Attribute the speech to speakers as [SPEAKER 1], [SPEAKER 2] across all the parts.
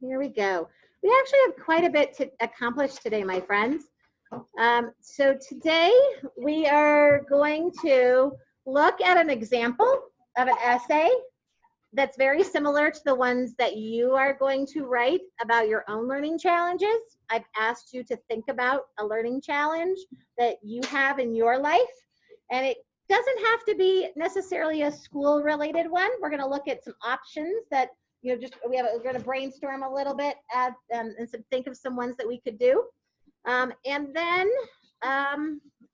[SPEAKER 1] Here we go. We actually have quite a bit to accomplish today, my friends. So today we are going to look at an example of an essay that's very similar to the ones that you are going to write about your own learning challenges. I've asked you to think about a learning challenge that you have in your life, and it doesn't have to be necessarily a school related one. We're going to look at some options that we're going to brainstorm a little bit and think of some ones that we could do. And then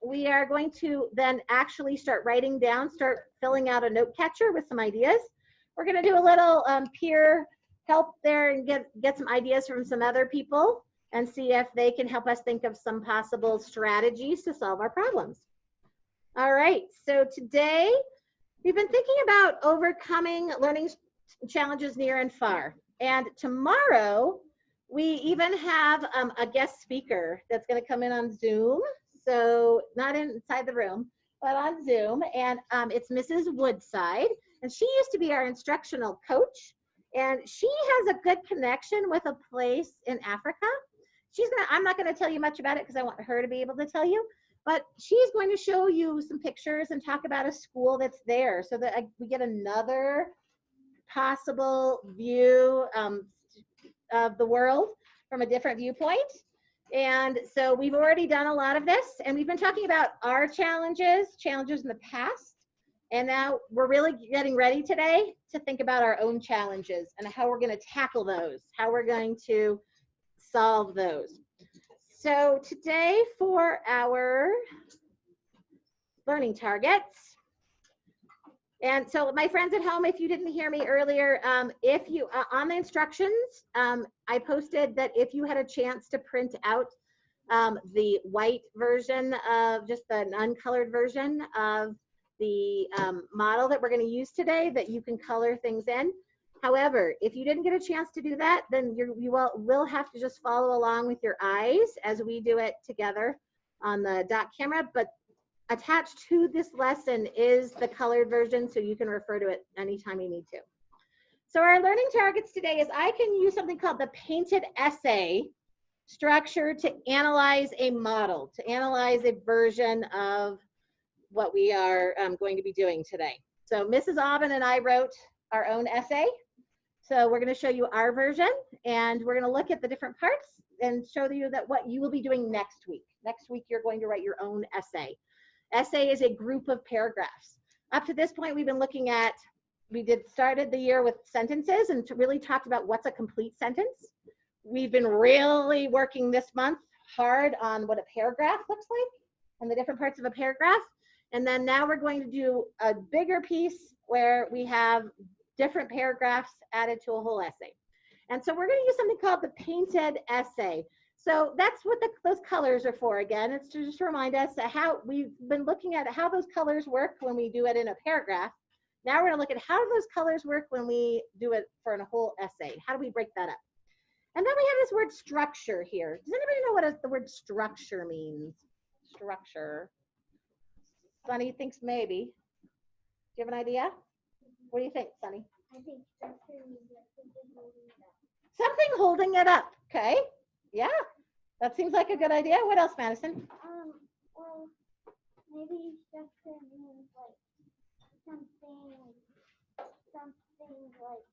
[SPEAKER 1] we are going to then actually start writing down, start filling out a note catcher with some ideas. We're going to do a little peer help there and get some ideas from some other people and see if they can help us think of some possible strategies to solve our problems. All right, so today we've been thinking about overcoming learning challenges near and far. And tomorrow we even have a guest speaker that's going to come in on Zoom. So not inside the room, but on Zoom. And it's Mrs. Woodside. And she used to be our instructional coach. And she has a good connection with a place in Africa. I'm not going to tell you much about it because I want her to be able to tell you. But she's going to show you some pictures and talk about a school that's there so that we get another possible view of the world from a different viewpoint. And so we've already done a lot of this, and we've been talking about our challenges in the past. And now we're really getting ready today to think about our own challenges and how we're going to tackle those, how we're going to solve those. So today for our learning targets, and so my friends at home, if you didn't hear me earlier, if you, on the instructions, I posted that if you had a chance to print out the white version of just the uncolored version of the model that we're going to use today, that you can color things in. However, if you didn't get a chance to do that, then you will have to just follow along with your eyes as we do it together on the dot camera. But attached to this lesson is the colored version, so you can refer to it anytime you need to. So our learning targets today is I can use something called the painted essay structure to analyze a model, to analyze a version of what we are going to be doing today. So Mrs. Aubin and I wrote our own essay. So we're going to show you our version, and we're going to look at the different parts and show you that what you will be doing next week. Next week, you're going to write your own essay. Essay is a group of paragraphs. Up to this point, we've been looking at, started the year with sentences and really talked about what's a complete sentence. We've been really working this month hard on what a paragraph looks like and the different parts of a paragraph. And then now we're going to do a bigger piece where we have different paragraphs added to a whole essay. And so we're going to use something called the painted essay. So that's what those colors are for. Again, it's to just remind us how we've been looking at how those colors work when we do it in a paragraph. Now we're going to look at how do those colors work when we do it for a whole essay. How do we break that up? And then we have this word structure here. Does anybody know what the word structure means? Structure. Sunny thinks maybe. Do you have an idea? What do you think, Sunny?
[SPEAKER 2] I think structure means like something holding it up.
[SPEAKER 1] Something holding it up. Okay. Yeah. That seems like a good idea. What else, Madison?
[SPEAKER 2] Well, maybe structure means like something like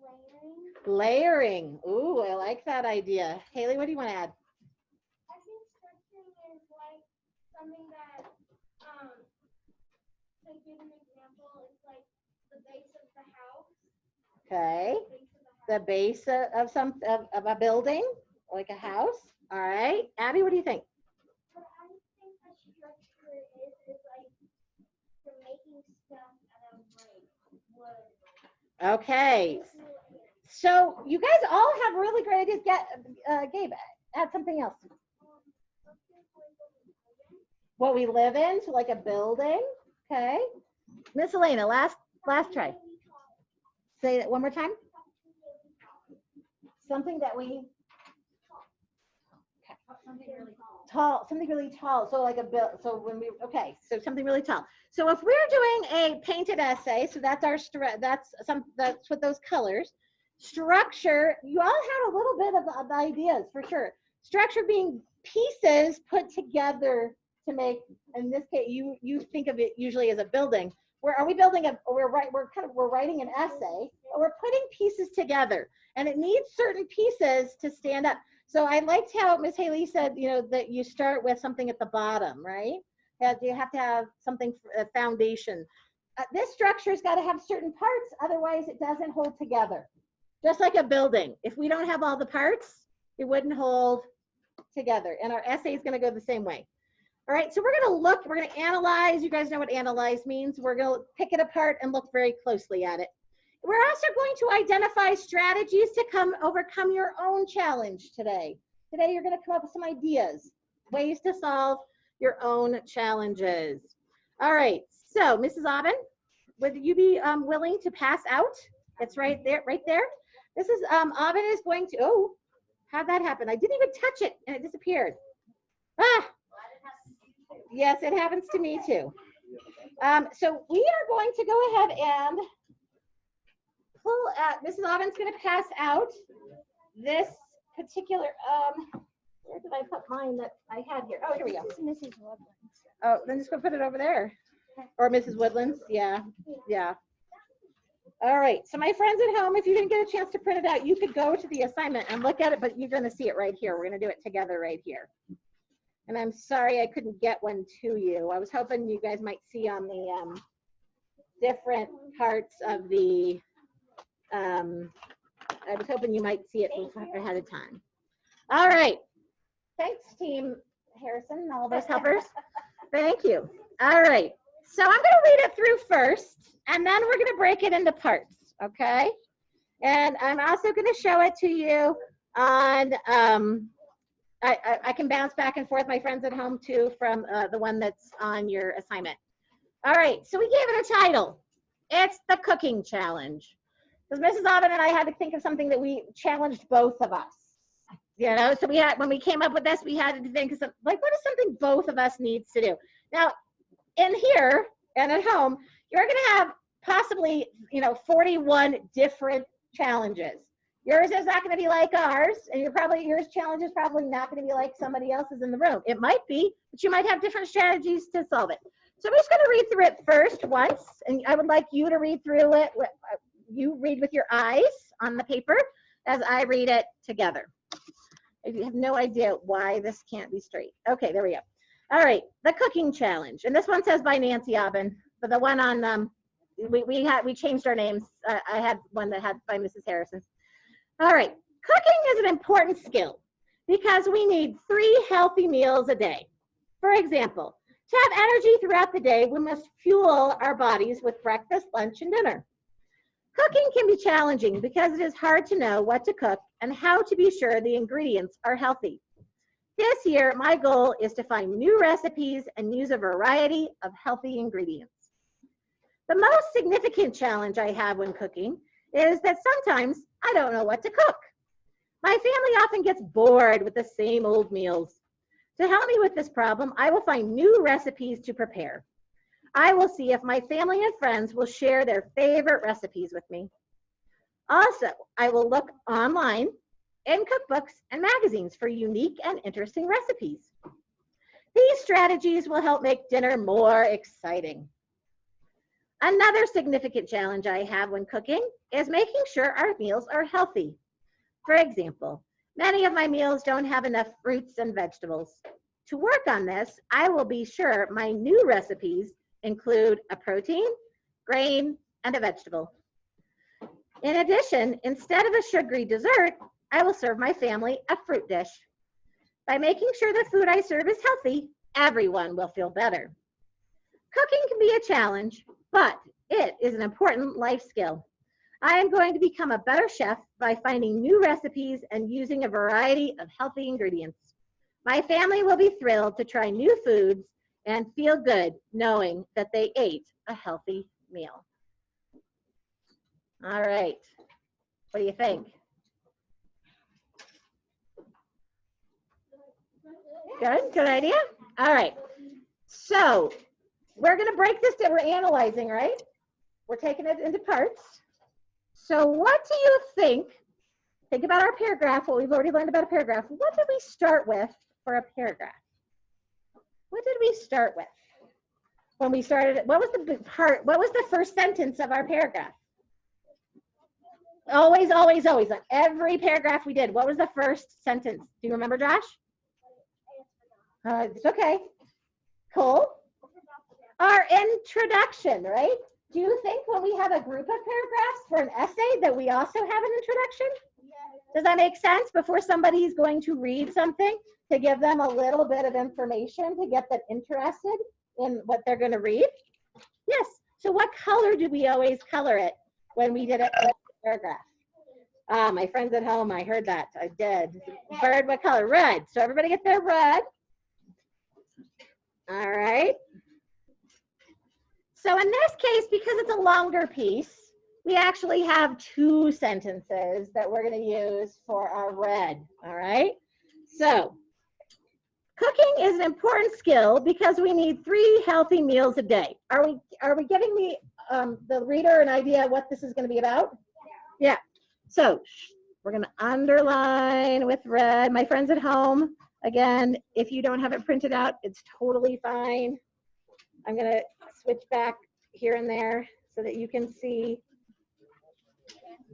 [SPEAKER 2] layering.
[SPEAKER 1] Layering. Ooh, I like that idea. Haley, what do you want to add?
[SPEAKER 2] I think structuring is like something that, to give an example, it's like the base of the house.
[SPEAKER 1] Okay. The base of a building, like a house. All right. Abby, what do you think?
[SPEAKER 2] What I think a structure is like for making stuff out of like wood.
[SPEAKER 1] Okay. So you guys all have really great ideas. Gabe, add something else. What we live in, so like a building. Okay. Miss Elena, last try. Say that one more time. Something that we tall, something really tall. So like a build. So when we so something really tall. So if we're doing a painted essay, so that's what those colors. Structure, you all had a little bit of ideas for sure. Structure being pieces put together to make, in this case, you think of it usually as a building. Where are we building we're writing an essay, but we're putting pieces together, and it needs certain pieces to stand up. So I liked how Ms. Haley said, that you start with something at the bottom, right? That you have to have something, a foundation. This structure's got to have certain parts, otherwise it doesn't hold together. Just like a building, if we don't have all the parts, it wouldn't hold together. And our essay is going to go the same way. All right, so we're going to analyze. You guys know what analyze means. We're going to pick it apart and look very closely at it. We're also going to identify strategies to overcome your own challenge today. Today, you're going to come up with some ideas, ways to solve your own challenges. All right, so Mrs. Aubin, would you be willing to pass out? It's right there, right there. This is, Aubin is going to, oh, how'd that happen? I didn't even touch it and it disappeared. Ah, yes, it happens to me too. So we are going to go ahead and pull out, Mrs. Aubin's going to pass out this particular, where did I put mine that I had here? Oh, here we go.
[SPEAKER 2] Mrs. Woodlands.
[SPEAKER 1] Oh, then just go put it over there. Or Mrs. Woodlands, yeah, yeah. All right, so my friends at home, if you didn't get a chance to print it out, you could go to the assignment and look at it, but you're gonna see it right here. We're gonna do it together right here. And I'm sorry I couldn't get one to you. I was hoping you guys might see on the different parts of the, I was hoping you might see it ahead of time. All right, thanks Team Harrison and all those helpers. Thank you. All right, so I'm gonna read it through first, and then we're gonna break it into parts, okay? And I'm also gonna show it to you on, I can bounce back and forth, my friends at home too, from the one that's on your assignment. All right, so we gave it a title. It's the cooking challenge. Because Mrs. Aubin and I had to think of something that we challenged both of us. So we had, when we came up with this, we had to think of something, like, what is something both of us needs to do? Now, in here and at home, you're gonna have possibly, 41 different challenges. Yours is not gonna be like ours, and yours challenge is probably not gonna be like somebody else's in the room. It might be, but you might have different strategies to solve it. So I'm just gonna read through it first once, and I would like you to read through it. You read with your eyes on the paper as I read it together. I have no idea why this can't be straight. Okay, there we go. All right, the cooking challenge. And this one says by Nancy Aubin, but the one on, we changed our names. I had one that had by Mrs. Harrison. All right, cooking is an important skill because we need 3 healthy meals a day. For example, to have energy throughout the day, we must fuel our bodies with breakfast, lunch, and dinner. Cooking can be challenging because it is hard to know what to cook and how to be sure the ingredients are healthy. This year, my goal is to find new recipes and use a variety of healthy ingredients. The most significant challenge I have when cooking is that sometimes I don't know what to cook. My family often gets bored with the same old meals. To help me with this problem, I will find new recipes to prepare. I will see if my family and friends will share their favorite recipes with me. Also, I will look online in cookbooks and magazines for unique and interesting recipes. These strategies will help make dinner more exciting. Another significant challenge I have when cooking is making sure our meals are healthy. For example, many of my meals don't have enough fruits and vegetables. To work on this, I will be sure my new recipes include a protein, grain, and a vegetable. In addition, instead of a sugary dessert, I will serve my family a fruit dish. By making sure the food I serve is healthy, everyone will feel better. Cooking can be a challenge, but it is an important life skill. I am going to become a better chef by finding new recipes and using a variety of healthy ingredients. My family will be thrilled to try new foods and feel good knowing that they ate a healthy meal. All right, what do you think? Good idea? All right, so we're gonna break this down. We're analyzing, right? We're taking it into parts. So what do you think about our paragraph, what we've already learned about a paragraph. What did we start with for a paragraph? What did we start with when we started? What was the first sentence of our paragraph? Always, always, always. On every paragraph we did, what was the first sentence? Do you remember, Josh? It's okay. Cool. Our introduction, right? Do you think when we have a group of paragraphs for an essay that we also have an introduction? Does that make sense? Before somebody's going to read something, to give them a little bit of information to get them interested in what they're going to read? Yes. So what color do we always color it when we did it in a paragraph? Ah, my friends at home, I heard that. I did. Bird, what color? Red. So everybody get their red. All right. So in this case, because it's a longer piece, we actually have 2 sentences that we're going to use for our red. All right. So cooking is an important skill because we need 3 healthy meals a day. Are we giving the reader an idea of what this is going to be about? Yeah. So we're going to underline with red. My friends at home, again, if you don't have it printed out, it's totally fine. I'm going to switch back here and there so that you can see,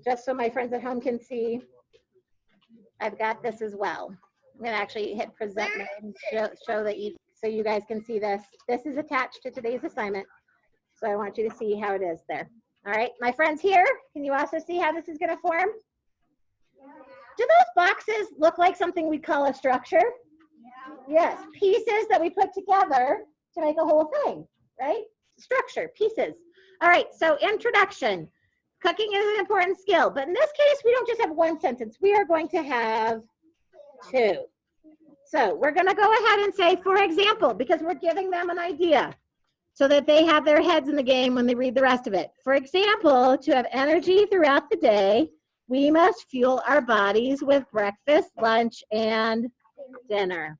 [SPEAKER 1] just so my friends at home can see. I've got this as well. I'm going to actually hit present and show that so you guys can see this. This is attached to today's assignment. So I want you to see how it is there. All right, my friends here, can you also see how this is going to form? Do those boxes look like something we call a structure? Yes, pieces that we put together to make a whole thing, right? Structure, pieces. All right, so introduction. Cooking is an important skill, but in this case, we don't just have 1 sentence. We are going to have 2. So we're going to go ahead and say, for example, because we're giving them an idea so that they have their heads in the game when they read the rest of it. For example, to have energy throughout the day, we must fuel our bodies with breakfast, lunch, and dinner.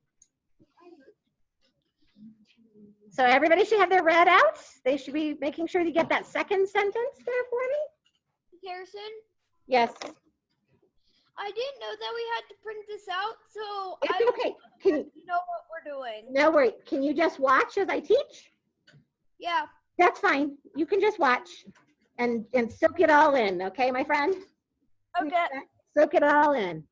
[SPEAKER 1] So everybody should have their red out. They should be making sure you get that second sentence there for me.
[SPEAKER 2] Harrison?
[SPEAKER 1] Yes.
[SPEAKER 2] I didn't know that we had to print this out, so
[SPEAKER 1] It's
[SPEAKER 2] I
[SPEAKER 1] okay.
[SPEAKER 2] don't know what we're doing.
[SPEAKER 1] No worry. Can you just watch as I teach?
[SPEAKER 2] Yeah.
[SPEAKER 1] That's fine. You can just watch and soak it all in, okay, my friend?
[SPEAKER 2] Okay.
[SPEAKER 1] Soak it all in.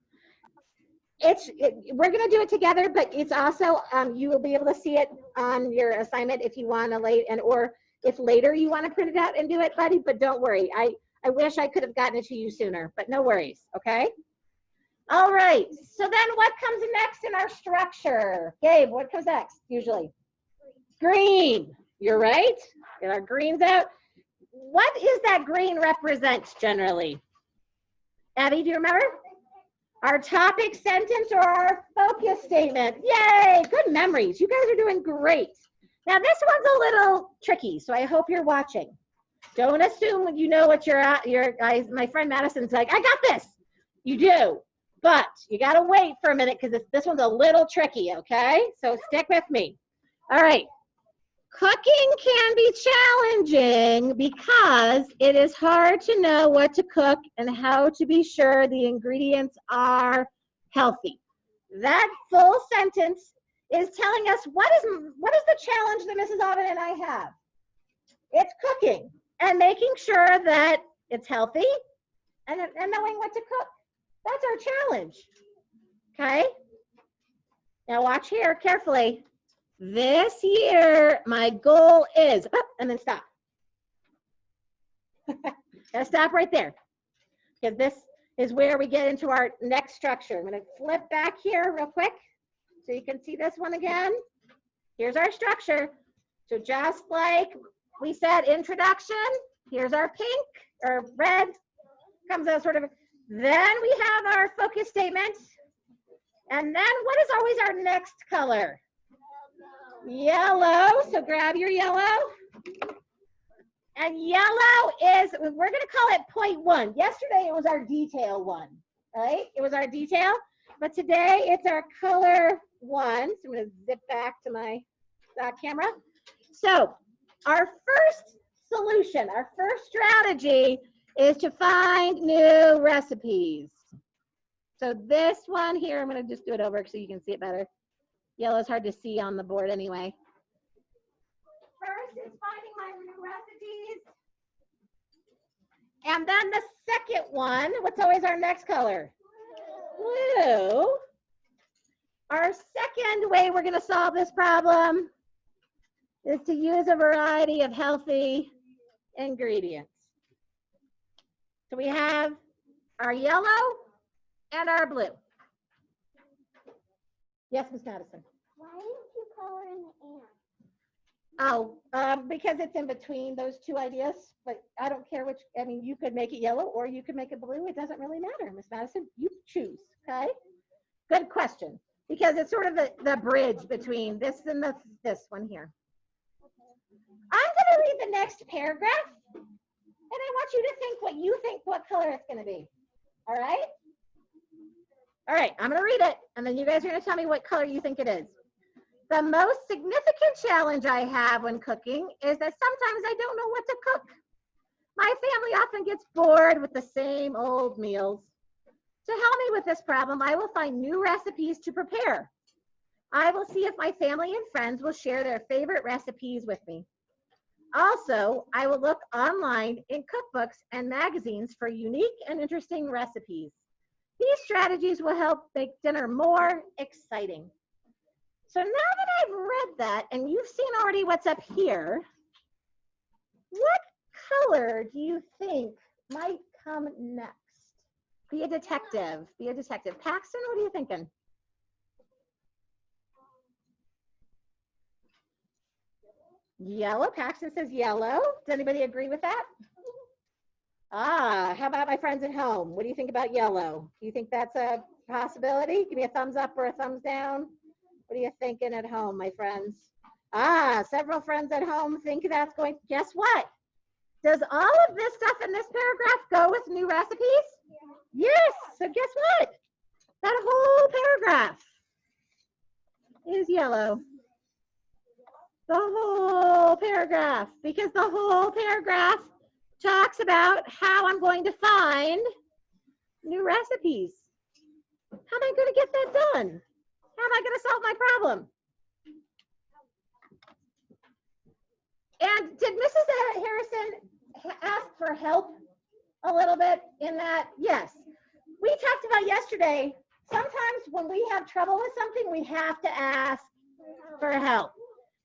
[SPEAKER 1] We're going to do it together, but it's also, you will be able to see it on your assignment if you want to or if later you want to print it out and do it, buddy, but don't worry. I wish I could have gotten it to you sooner, but no worries, okay? All right, so then what comes next in our structure? Gabe, what comes next usually? Green, you're right. Get our greens out. What is that green represent generally? Abby, do you remember? Our topic sentence or our focus statement. Yay, good memories. You guys are doing great. Now this one's a little tricky, so I hope you're watching. Don't assume when you know what you're at. My friend Madison's like, I got this. You do, but you got to wait for a minute because this one's a little tricky, okay? So stick with me. All right. Cooking can be challenging because it is hard to know what to cook and how to be sure the ingredients are healthy. That full sentence is telling us what is the challenge that Mrs. Aubin and I have. It's cooking and making sure that it's healthy and knowing what to cook. That's our challenge, okay? Now watch here carefully. This year, my goal is, and then stop. Gotta stop right there, because this is where we get into our next structure. I'm gonna flip back here real quick so you can see this one again. Here's our structure. So just like we said, introduction, here's our pink or red, comes out sort of, then we have our focus statement, and then what is always our next color? Yellow, so grab your yellow. And yellow is, we're gonna call it point 1. Yesterday it was our detail 1, right? It was our detail, but today it's our color 1. So I'm gonna zip back to my camera. So our first solution, our first strategy is to find new recipes. So this one here, I'm going to just do it over so you can see it better. Yellow is hard to see on the board anyway. First is finding my new recipes. And then the second one, what's always our next color? Blue. Our second way we're going to solve this problem is to use a variety of healthy ingredients. So we have our yellow and our blue. Yes, Ms. Madison.
[SPEAKER 2] Why didn't you color in the ant?
[SPEAKER 1] Oh, because it's in between those two ideas, but I don't care which, I mean, you could make it yellow or you could make it blue. It doesn't really matter, Ms. Madison. You choose, okay? Good question, because it's sort of the bridge between this and this one here. I'm going to read the next paragraph, and I want you to think what color it's going to be. All right? All right, I'm going to read it, and then you guys are going to tell me what color you think it is. The most significant challenge I have when cooking is that sometimes I don't know what to cook. My family often gets bored with the same old meals. To help me with this problem, I will find new recipes to prepare. I will see if my family and friends will share their favorite recipes with me. Also, I will look online in cookbooks and magazines for unique and interesting recipes. These strategies will help make dinner more exciting. So now that I've read that and you've seen already what's up here, what color do you think might come next? Be a detective. Be a detective. Paxton, what are you thinking? Yellow. Paxton says yellow. Does anybody agree with that? How about my friends at home? What do you think about yellow? Do you think that's a possibility? Give me a thumbs up or a thumbs down. What are you thinking at home, my friends? Several friends at home think that's going. Guess what? Does all of this stuff in this paragraph go with new recipes? Yes. So guess what? That whole paragraph is yellow. The whole paragraph, because the whole paragraph talks about how I'm going to find new recipes. How am I going to get that done? How am I going to solve my problem? And did Mrs. Harrison ask for help a little bit in that? Yes. We talked about yesterday, sometimes when we have trouble with something, we have to ask for help.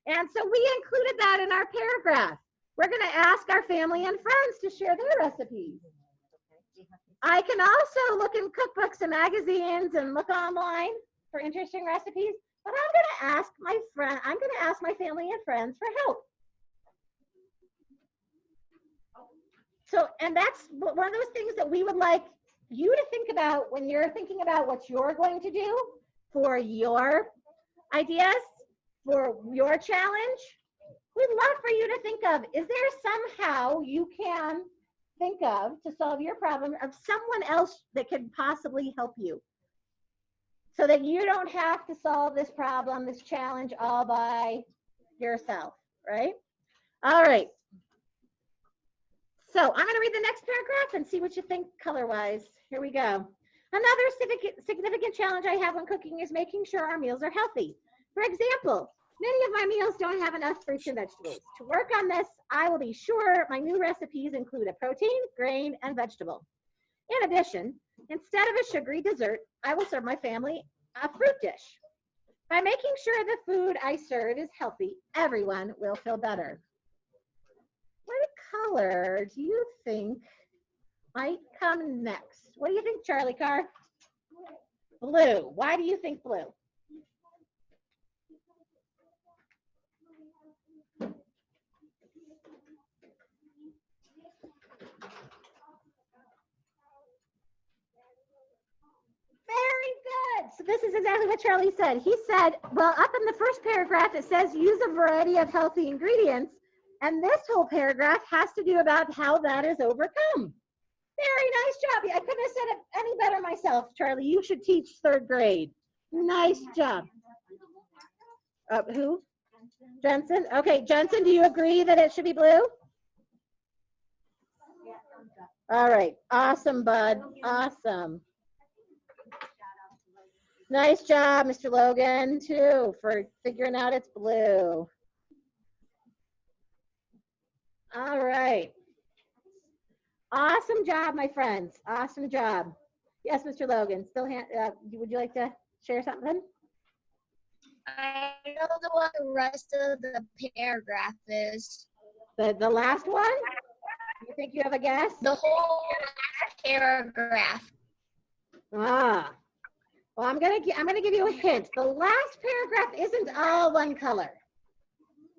[SPEAKER 1] And so we included that in our paragraph. We're going to ask our family and friends to share their recipes. I can also look in cookbooks and magazines and look online for interesting recipes, but I'm going to ask my family and friends for help. So, and that's one of those things that we would like you to think about when you're thinking about what you're going to do for your ideas, for your challenge. We'd love for you to think of, is there somehow you can think of to solve your problem of someone else that could possibly help you so that you don't have to solve this problem, this challenge all by yourself, right? All right. So I'm going to read the next paragraph and see what you think color-wise. Here we go. Another significant challenge I have when cooking is making sure our meals are healthy. For example, many of my meals don't have enough fruits and vegetables. To work on this, I will be sure my new recipes include a protein, grain, and vegetable. In addition, instead of a sugary dessert, I will serve my family a fruit dish. By making sure the food I serve is healthy, everyone will feel better. What color do you think might come next? What do you think, Charlie Carr? Blue. Why do you think blue? Very good. So this is exactly what Charlie said. He said, well, up in the first paragraph, it says use a variety of healthy ingredients. And this whole paragraph has to do about how that is overcome. Very nice job. I couldn't have said it any better myself, Charlie. You should teach 3rd grade. Nice job. Who? Jensen? Okay, Jensen, do you agree that it should be blue? All right. Awesome, bud. Awesome. Nice job, Mr. Logan, too, for figuring out it's blue. All right. Awesome job, my friends. Awesome job. Yes, Mr. Logan, would you like to share something?
[SPEAKER 2] I know what the rest of the paragraph is.
[SPEAKER 1] The last one? You think you have a guess?
[SPEAKER 2] The whole paragraph.
[SPEAKER 1] Ah. Well, I'm gonna give you a hint. The last paragraph isn't all one color.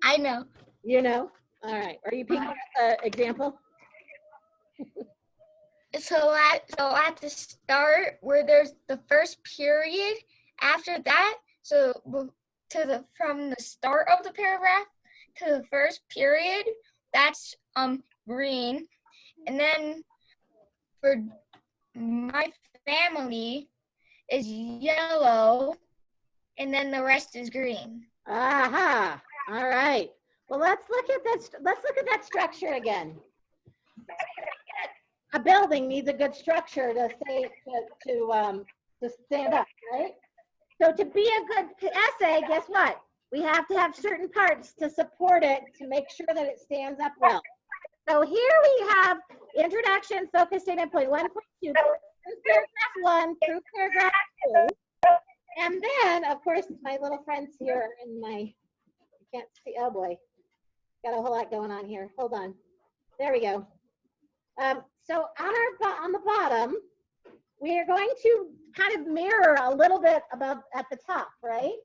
[SPEAKER 2] I know.
[SPEAKER 1] You know? All right. Are you picking an example?
[SPEAKER 2] So at the start, where there's the first period, after that, from the start of the paragraph to the first period, that's green, and then for my family is yellow, and then the rest is green.
[SPEAKER 1] Aha. All right. Well, let's look at this. Let's look at that structure again. A building needs a good structure to stand up, right? So to be a good essay, guess what? We have to have certain parts to support it to make sure that it stands up well. So here we have introduction, focus statement, point 1, point 2, paragraph 1 through paragraph 2. And then, of course, my little friends here I can't see, oh boy, got a whole lot going on here. Hold on. There we go. So on the bottom, we are going to kind of mirror a little bit above at the top, right?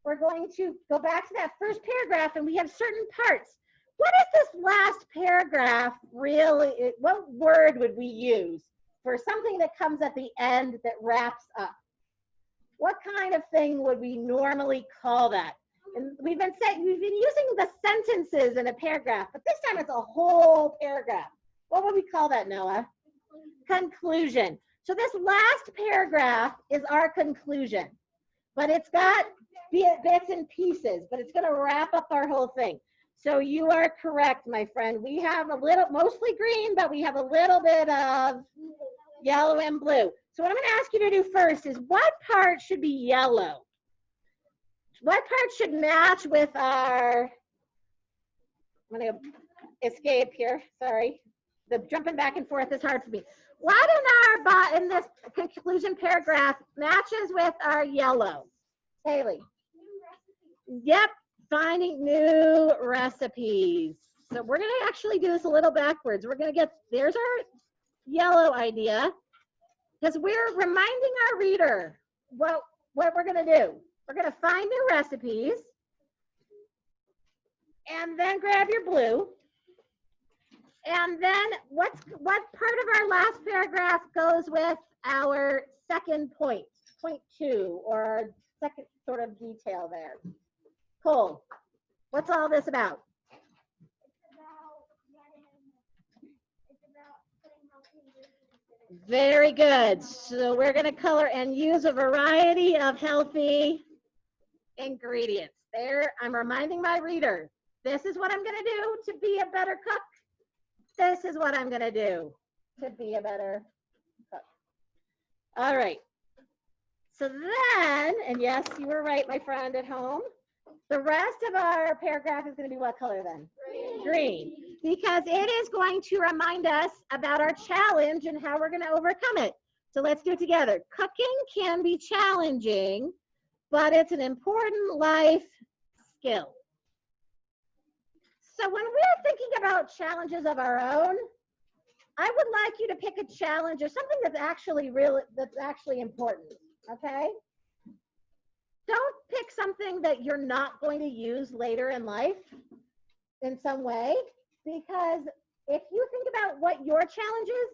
[SPEAKER 1] We're going to go back to that first paragraph, and we have certain parts. What is this last paragraph really? What word would we use for something that comes at the end that wraps up? What kind of thing would we normally call that? And we've been using the sentences in a paragraph, but this time it's a whole paragraph. What would we call that, Noah? Conclusion. So this last paragraph is our conclusion, but it's got bits and pieces, but it's going to wrap up our whole thing. So you are correct, my friend. We have mostly green, but we have a little bit of yellow and blue. So what I'm going to ask you to do first is, what part should be yellow? What part should match with our, I'm going to escape here, sorry. The jumping back and forth is hard for me. What in this conclusion paragraph matches with our yellow? Haley. Yep, finding new recipes. So we're going to actually do this a little backwards. We're going to there's our yellow idea, because we're reminding our reader what we're going to do. We're going to find new recipes, and then grab your blue. And then what part of our last paragraph goes with our second point 2, or our second sort of detail there? Cole, what's all this about? Very good. So we're going to color and use a variety of healthy ingredients. There, I'm reminding my reader, this is what I'm going to do to be a better cook. This is what I'm going to do to be a better cook. All right. So then, and yes, you were right, my friend at home. The rest of our paragraph is going to be what color then? Green. Because it is going to remind us about our challenge and how we're going to overcome it. So let's do it together. Cooking can be challenging, but it's an important life skill. So when we're thinking about challenges of our own, I would like you to pick a challenge or something that's actually important, okay? Don't pick something that you're not going to use later in life in some way, because if you think about what your challenge is,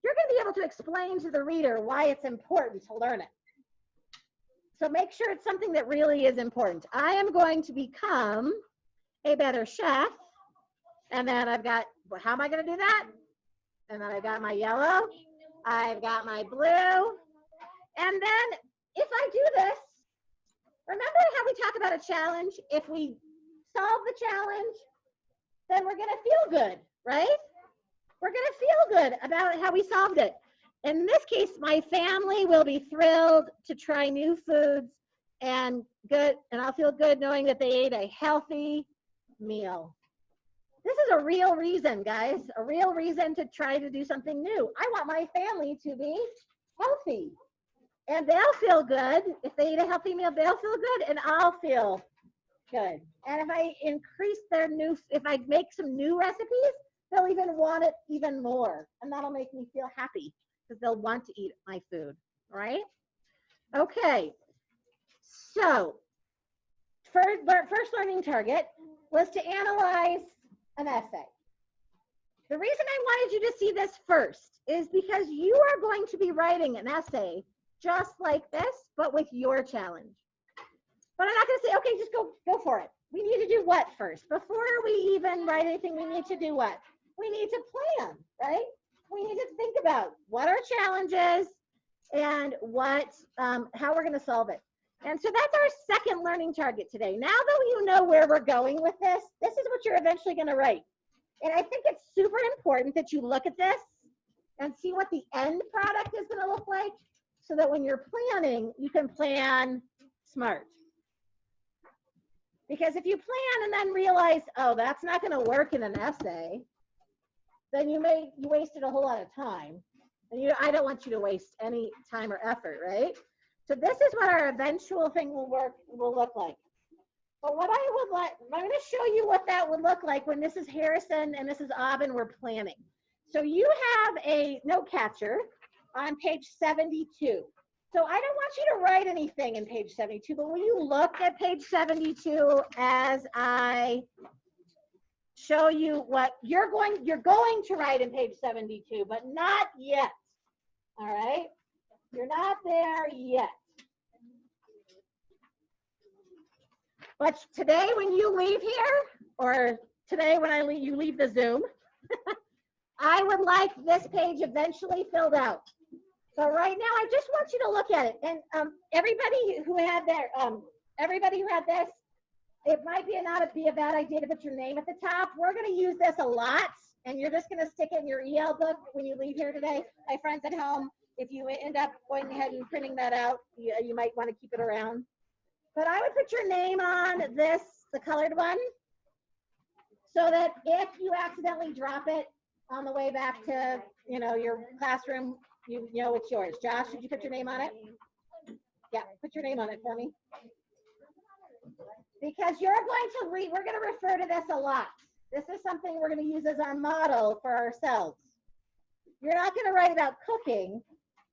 [SPEAKER 1] you're going to be able to explain to the reader why it's important to learn it. So make sure it's something that really is important. I am going to become a better chef. And then I've got, how am I going to do that? And then I've got my yellow. I've got my blue. And then if I do this, remember how we talk about a challenge? If we solve the challenge, then we're going to feel good, right? we're going to feel good about how we solved it. In this case, my family will be thrilled to try new foods and I'll feel good knowing that they ate a healthy meal. This is a real reason, guys, a real reason to try to do something new. I want my family to be healthy, and they'll feel good. If they eat a healthy meal, they'll feel good, and I'll feel good. And if I increase if I make some new recipes, they'll even want it even more, and that'll make me feel happy because they'll want to eat my food, right? Okay, so first learning target was to analyze an essay. The reason I wanted you to see this first is because you are going to be writing an essay just like this, but with your challenge. But I'm not going to say, okay, just go for it. We need to do what first? Before we even write anything, we need to do what? We need to plan, right? We need to think about what our challenge is and how we're going to solve it. And so that's our second learning target today. Now that you know where we're going with this is what you're eventually going to write. And I think it's super important that you look at this and see what the end product is going to look like so that when you're planning, you can plan smart. Because if you plan and then realize, oh, that's not going to work in an essay, then you wasted a whole lot of time. And I don't want you to waste any time or effort, right? So this is what our eventual thing will look like. But what I'm going to show you what that would look like when Mrs. Harrison and Mrs. Aubin were planning. So you have a note catcher on page 72. So I don't want you to write anything in page 72, but will you look at page 72 as I show you what you're going to write in page 72, but not yet. All right? You're not there yet. But today when you leave here, or today when you leave the Zoom, I would like this page eventually filled out. So right now, I just want you to look at it. And everybody who had this, it might not be a bad idea to put your name at the top. We're going to use this a lot, and you're just going to stick it in your EL book when you leave here today. My friends at home, if you end up going ahead and printing that out, you might want to keep it around. But I would put your name on this, the colored one, so that if you accidentally drop it on the way back to, your classroom, you know it's yours. Josh, did you put your name on it? Yeah, put your name on it for me. Because we're going to refer to this a lot. This is something we're going to use as our model for ourselves. You're not going to write about cooking,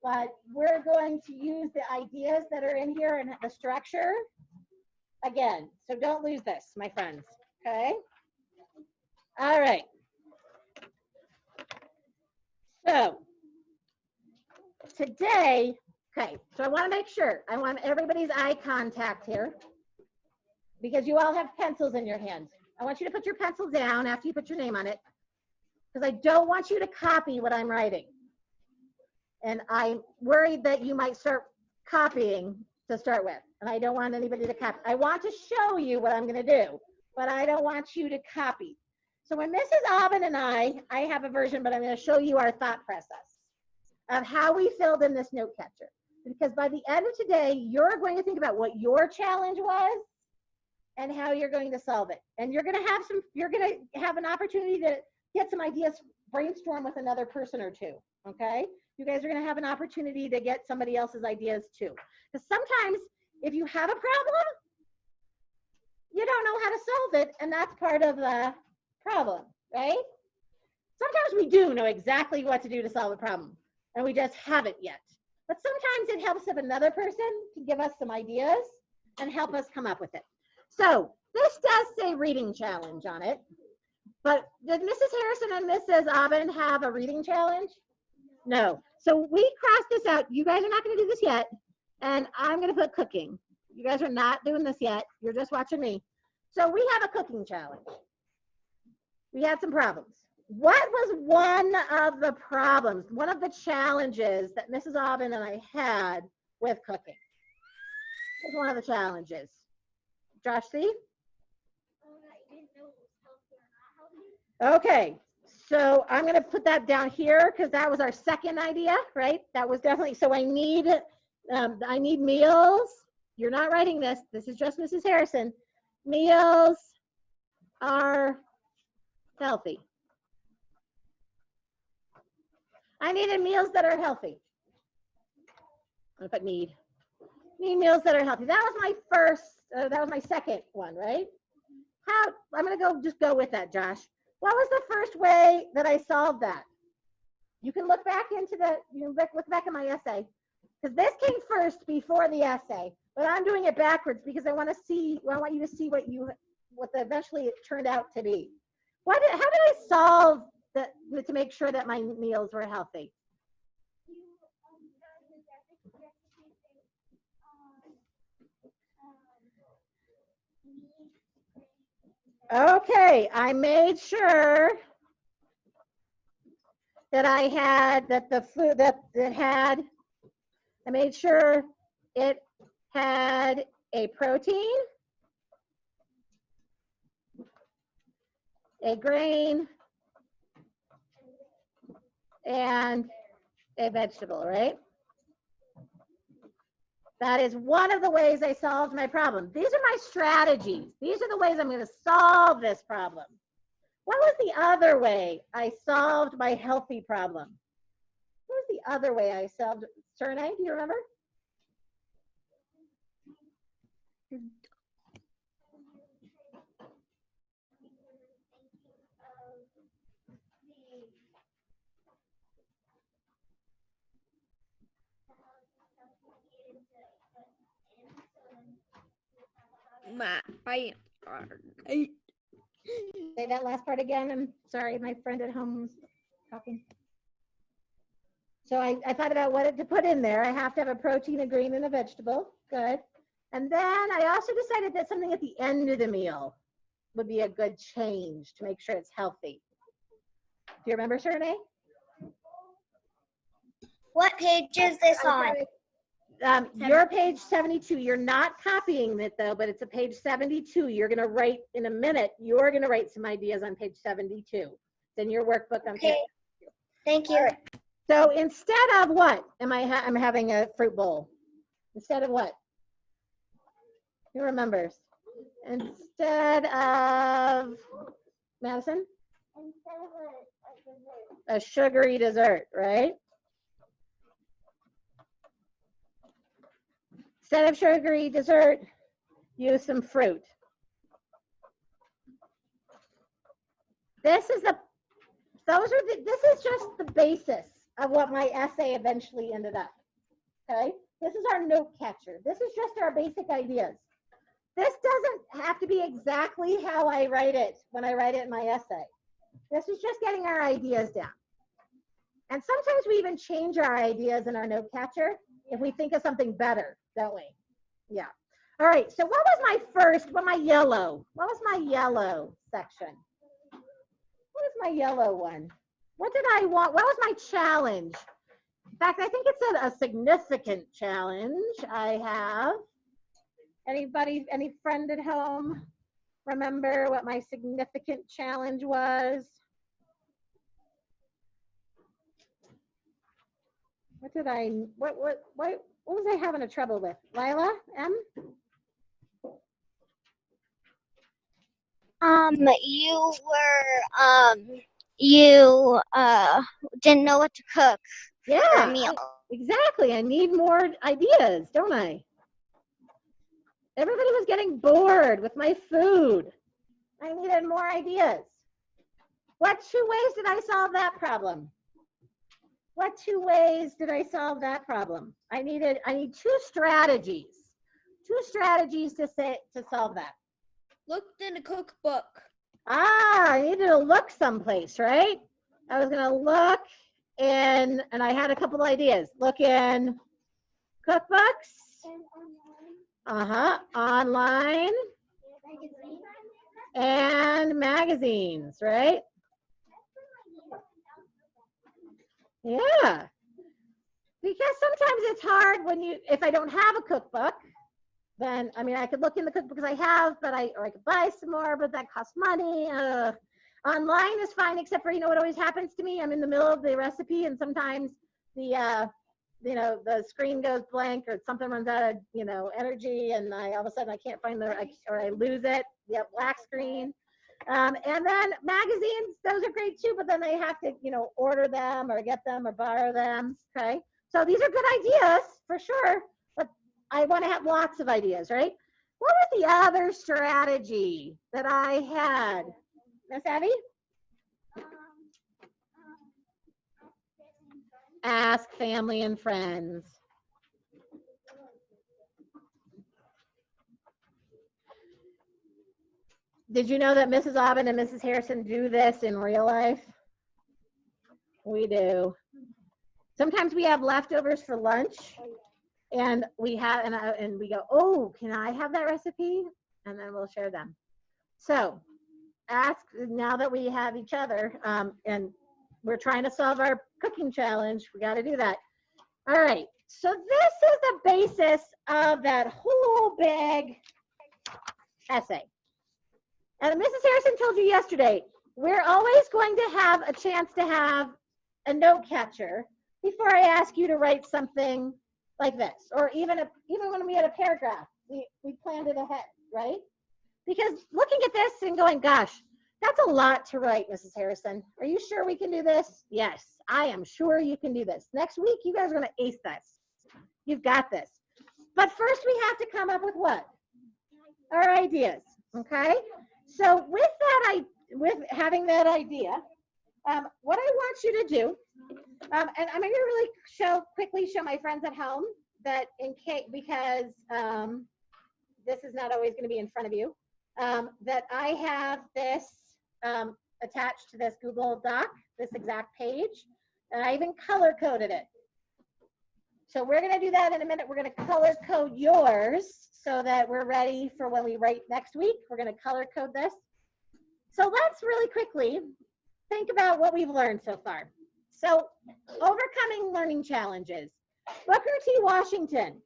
[SPEAKER 1] but we're going to use the ideas that are in here and the structure again. So don't lose this, my friends, okay? All right. So today, okay, so I want to make sure, I want everybody's eye contact here because you all have pencils in your hands. I want you to put your pencil down after you put your name on it because I don't want you to copy what I'm writing. And I'm worried that you might start copying to start with. And I don't want anybody to copy. I want to show you what I'm going to do, but I don't want you to copy. So when Mrs. Aubin and I have a version, but I'm going to show you our thought process of how we filled in this note catcher. Because by the end of today, you're going to think about what your challenge was and how you're going to solve it. And you're going to have an opportunity to get some ideas, brainstorm with another person or two, okay? You guys are going to have an opportunity to get somebody else's ideas too. Because sometimes if you have a problem, you don't know how to solve it, and that's part of the problem, right? Sometimes we do know exactly what to do to solve a problem, and we just haven't yet. But sometimes it helps if another person can give us some ideas and help us come up with it. So this does say reading challenge on it, but did Mrs. Harrison and Mrs. Aubin have a reading challenge? No. So we crossed this out. You guys are not going to do this yet, and I'm going to put cooking. You guys are not doing this yet. You're just watching me. So we have a cooking challenge. We had some problems. What was one of the problems, one of the challenges that Mrs. Aubin and I had with cooking? What was one of the challenges? Josh, see? Okay, So I'm going to put that down here because that was our second idea, right? That was definitely, so I need meals. You're not writing this. This is just Mrs. Harrison. Meals are healthy. I needed meals that are healthy. I'm going to put need meals that are healthy. That was my first, that was my second one, right? I'm going to just go with that, Josh. What was the first way that I solved that? You can look back into look back at my essay, because this came first before the essay, but I'm doing it backwards because I want you to see what eventually it turned out to be. How did I solve to make sure that my meals were healthy? Okay, I made sure that I made sure it had a protein, a grain, and a vegetable, right? That is one of the ways I solved my problem. These are my strategies. These are the ways I'm going to solve this problem. What was the other way I solved my healthy problem? What was the other way I solved it? Surnay, do you remember? Say that last part again. I'm sorry, my friend at home was talking. So I thought about what to put in there. I have to have a protein, a grain, and a vegetable. Good. And then I also decided that something at the end of the meal would be a good change to make sure it's healthy. Do you remember, Surnay?
[SPEAKER 3] What page is this on?
[SPEAKER 1] Your page 72. You're not copying it though, but it's a page 72. You're going to write in a minute. You're going to write some ideas on page 72. It's in your workbook on page 72.
[SPEAKER 3] Thank you.
[SPEAKER 1] All right. So instead of what I'm having a fruit bowl. Instead of what? Who remembers? Instead of Madison?
[SPEAKER 3] Instead of
[SPEAKER 1] A sugary dessert, right? Instead of sugary dessert, use some fruit. This is just the basis of what my essay eventually ended up. Okay? This is our note catcher. This is just our basic ideas. This doesn't have to be exactly how I write it when I write it in my essay. This is just getting our ideas down. And sometimes we even change our ideas in our note catcher if we think of something better, don't we? Yeah. All right, so what was my yellow section? What is my yellow one? What did I want? What was my challenge? In fact, I think it said a significant challenge I have. Any friend at home remember what my significant challenge was? What was I having a trouble with? Lila, M?
[SPEAKER 3] You didn't know what to cook for a meal.
[SPEAKER 1] Exactly. I need more ideas, don't I? Everybody was getting bored with my food. I needed more ideas. What 2 ways did I solve that problem? What 2 ways did I solve that problem? I need 2 strategies. 2 strategies to solve that.
[SPEAKER 2] Looked in a cookbook.
[SPEAKER 1] I needed to look someplace, right? I was gonna look in, and I had a couple ideas. Look in cookbooks. Online. And magazines, right? Yeah. Because sometimes it's hard if I don't have a cookbook, then, I mean, I could look in the cookbooks I have, or I could buy some more, but that costs money. Online is fine, except for, you know what always happens to me? I'm in the middle of the recipe and sometimes the, the screen goes blank or something runs out of, energy and all of a sudden I can't find or I lose it. Yep, black screen. And then magazines, those are great too, but then they have to, order them or get them or borrow them. Okay. So these are good ideas for sure, but I want to have lots of ideas, right? What was the other strategy that I had? Miss Abby? Ask family and friends. Did you know that Mrs. Aubin and Mrs. Harrison do this in real life? We do. Sometimes we have leftovers for lunch, and we have, and we go, oh, can I have that recipe? And then we'll share them. So ask, now that we have each other, and we're trying to solve our cooking challenge, we got to do that. All right. So this is the basis of that whole big essay. And Mrs. Harrison told you yesterday, we're always going to have a chance to have a note catcher before I ask you to write something like this, or even when we had a paragraph, we planned it ahead, right? Because looking at this and going, gosh, that's a lot to write, Mrs. Harrison. Are you sure we can do this? Yes, I am sure you can do this. Next week, you guys are going to ace this. You've got this. But first, we have to come up with what? Our ideas, okay? So with having that idea, what I want you to do, and I'm going to really quickly show my friends at home that because this is not always going to be in front of you, that I have this attached to this Google Doc, this exact page, and I even color coded it. So we're going to do that in a minute. We're going to color code yours so that we're ready for when we write next week. We're going to color code this. So let's really quickly think about what we've learned so far. So overcoming learning challenges. Booker T. Washington,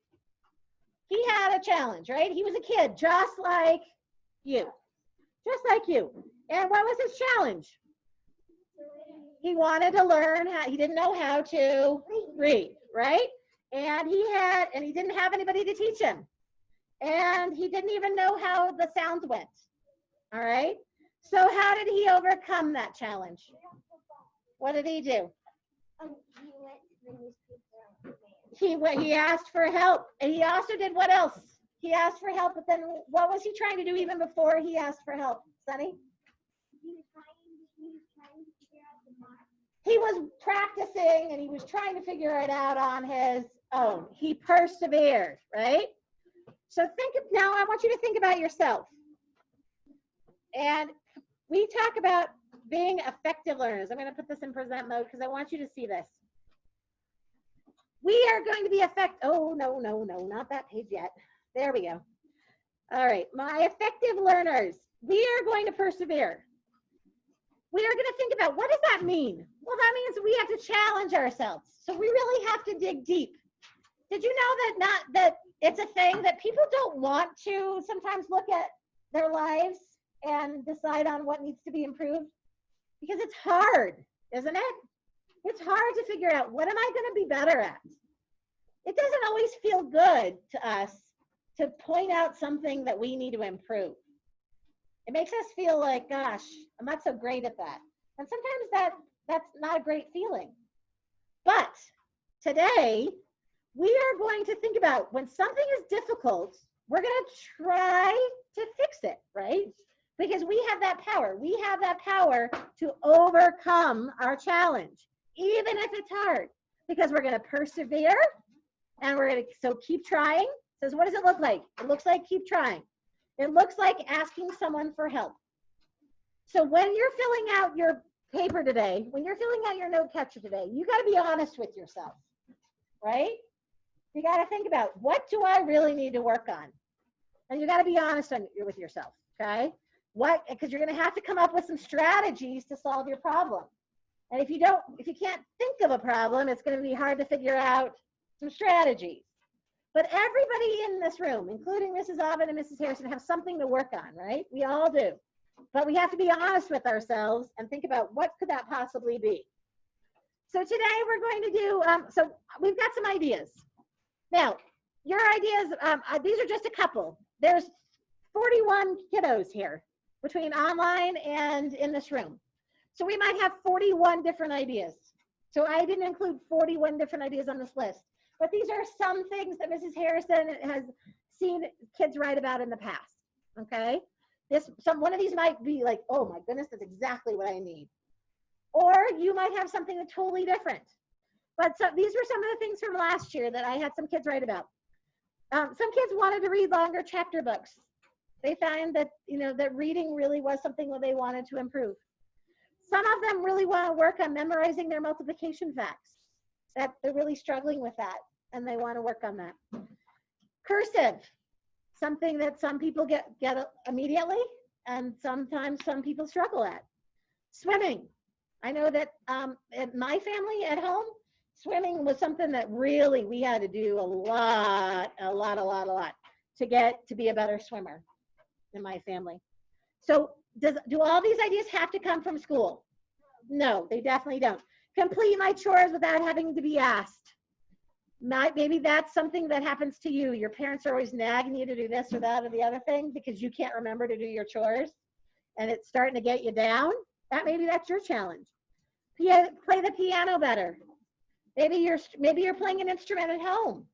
[SPEAKER 1] he had a challenge, right? He was a kid just like you. Just like you. And what was his challenge? He wanted to learn how, he didn't know how to read, right? And he didn't have anybody to teach him. And he didn't even know how the sounds went. All right? So how did he overcome that challenge? What did he do? He asked for help. And he also did what else? He asked for help, but then what was he trying to do even before he asked for help? Sonny? He was practicing and he was trying to figure it out on his own. He persevered, right? So now I want you to think about yourself. And we talk about being effective learners. I'm going to put this in present mode because I want you to see this. We are going to be oh, no, not that page yet. There we go. All right, my effective learners, we are going to persevere. We are going to think about, what does that mean? Well, that means we have to challenge ourselves. So we really have to dig deep. Did you know that it's a thing that people don't want to sometimes look at their lives and decide on what needs to be improved? Because it's hard, isn't it? It's hard to figure out, what am I going to be better at? It doesn't always feel good to us to point out something that we need to improve. It makes us feel like, gosh, I'm not so great at that. And sometimes that's not a great feeling. But today, we are going to think about when something is difficult, we're going to try to fix it, right? Because we have that power. We have that power to overcome our challenge, even if it's hard, because we're going to persevere and we're going to, so keep trying. So what does it look like? It looks like keep trying. It looks like asking someone for help. So when you're filling out your paper today, when you're filling out your note catcher today, you got to be honest with yourself, right? You got to think about, what do I really need to work on? And you got to be honest with yourself, okay? Because you're going to have to come up with some strategies to solve your problem. And if you can't think of a problem, it's going to be hard to figure out some strategies. But everybody in this room, including Mrs. Aubin and Mrs. Harrison, have something to work on, right? We all do. But we have to be honest with ourselves and think about what could that possibly be. So today we're going to do, so we've got some ideas. Now, your ideas, these are just a couple. There's 41 kiddos here between online and in this room. So we might have 41 different ideas. So I didn't include 41 different ideas on this list, but these are some things that Mrs. Harrison has seen kids write about in the past, okay? One of these might be like, oh my goodness, that's exactly what I need. Or you might have something that's totally different. But so these were some of the things from last year that I had some kids write about. Some kids wanted to read longer chapter books. They found that, that reading really was something that they wanted to improve. Some of them really want to work on memorizing their multiplication facts. That they're really struggling with that, and they want to work on that. Cursive, something that some people get immediately, and sometimes some people struggle at. Swimming. I know that at my family at home, swimming was something that really we had to do a lot to get to be a better swimmer in my family. So do all these ideas have to come from school? No, they definitely don't. Complete my chores without having to be asked. Maybe that's something that happens to you. Your parents are always nagging you to do this or that or the other thing because you can't remember to do your chores and it's starting to get you down. Maybe that's your challenge. Play the piano better. Maybe you're playing an instrument at home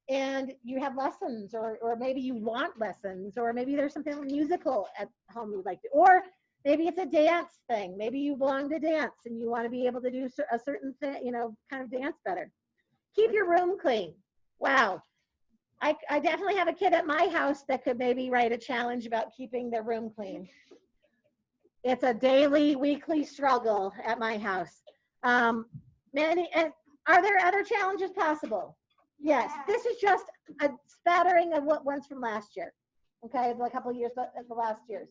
[SPEAKER 1] and you have lessons, or maybe you want lessons, or maybe there's something musical at home you'd like to, or maybe it's a dance thing. Maybe you belong to dance and you want to be able to do a certain thing, kind of dance better. Keep your room clean. Wow. I definitely have a kid at my house that could maybe write a challenge about keeping their room clean. It's a daily, weekly struggle at my house. And are there other challenges possible? Yes, this is just a spattering of what ones from last year. Okay, a couple of years, but the last years.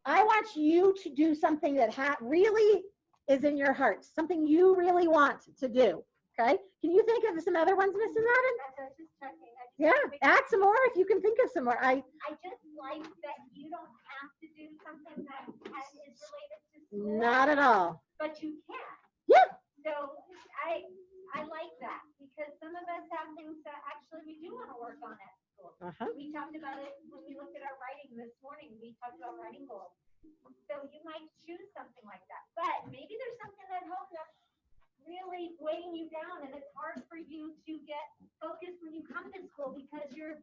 [SPEAKER 1] I want you to do something that really is in your heart, something you really want to do. Okay, can you think of some other ones, Mrs. Adams?
[SPEAKER 4] I was just checking.
[SPEAKER 1] Yeah, add some more if you can think of some more.
[SPEAKER 4] I just like that you don't have to do something that is related to school.
[SPEAKER 1] Not at all.
[SPEAKER 4] But you can.
[SPEAKER 1] Yeah.
[SPEAKER 4] So I like that because some of us have things that actually we do want to work on at school. We talked about it when we looked at our writing this morning. We talked about writing goals. So you might choose something like that. But maybe there's something at home that's really weighing you down and it's hard for you to get focused when you come to school because you're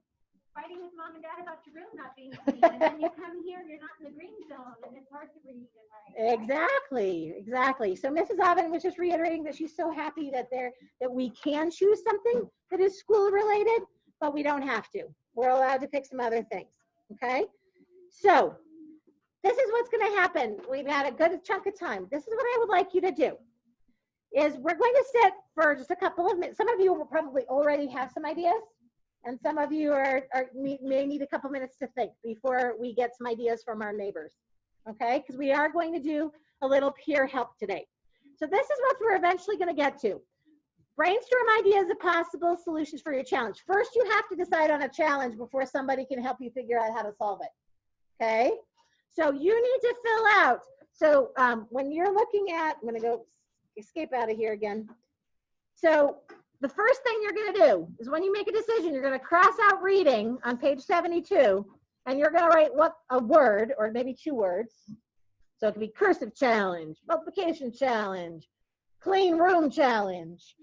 [SPEAKER 4] fighting with mom and dad about your room not being clean. And then you come here and you're not in the green zone and it's hard to read and write.
[SPEAKER 1] Exactly. So Mrs. Avin was just reiterating that she's so happy that we can choose something that is school related, but we don't have to. We're allowed to pick some other things. Okay. So this is what's going to happen. We've had a good chunk of time. This is what I would like you to do. Is we're going to sit for just a couple of minutes. Some of you will probably already have some ideas, and some of you may need a couple minutes to think before we get some ideas from our neighbors, okay? Because we are going to do a little peer help today. So this is what we're eventually going to get to. Brainstorm ideas of possible solutions for your challenge. First, you have to decide on a challenge before somebody can help you figure out how to solve it, okay? So you need to fill out. So when you're looking at, I'm going to go escape out of here again. So the first thing you're going to do is when you make a decision, you're going to cross out reading on page 72, and you're going to write a word or maybe 2 words. So it could be cursive challenge, multiplication challenge, clean room challenge,